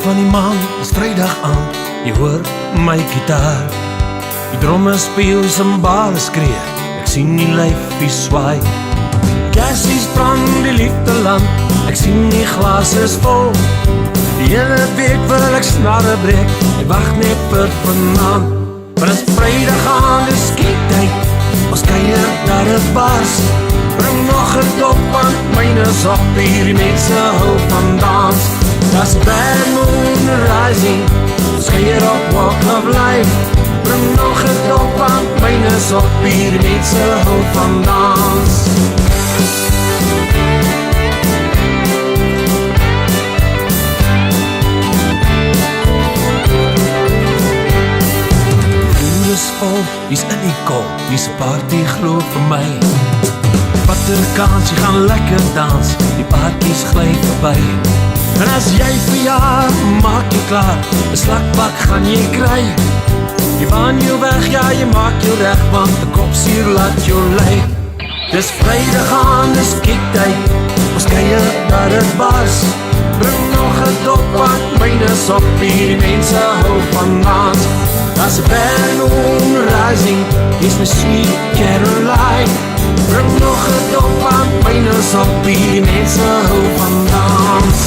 van die maan, is Vrydag aan, jy hoor my gitaar. Die dromme speel, die cymbale skree, ek sien die lyfie swaai. Kersies brand, die liefde land, ek sien die glas is vol. Die hele week wil ek snarre breek, ek wacht net vir vanaand. Maar is Vrydag aan, dis skietheid, ons kuier naar het bars. Bring nog een dop, want myne is op, hierdie mense hou van dans. Das bad moon rising, ons kuier op Walk of Life. Bring nog een dop, want myne is op, hierdie mense hou van dans. Wie's in die kol, wie's party glo vir my. Wat 'n kans, jy gaan lekker dans, die parties gly verby. En as jy verjaar, maak jy klaar, 'n slakbak gaan jy kry. Jy waan jou weg, ja jy maak jou reg, want 'n kopsuur laat jou lei. Dis Vrydag aan, dis kiektyd, ons kuier naar het bars. Bring nog 'n dop, want myne is op, hierdie mense hou van dans. As a bad moon rising, is my sweet Caroline. Bring nog een dop aan myne is op, die mense hou van dans.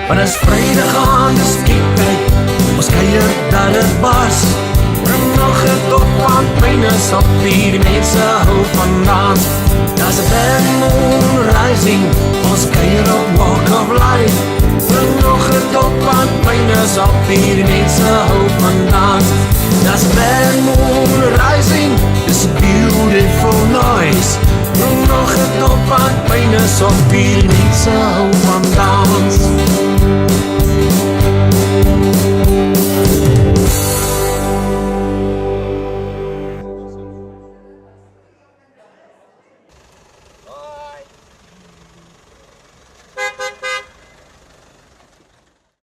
Maar as Vrydag aan, dis kiektyd, ons kuier daar het bars. Bring nog een dop, want myne is op, hierdie mense hou van dans. Daar's 'n bad moon rising, ons kuier op Walk of Life. Bring nog een dop, want myne is op, hierdie mense hou van dans. Daar's 'n bad moon rising, it's a beautiful noise. Bring nog een dop, want myne is op, hierdie mense hou van dans.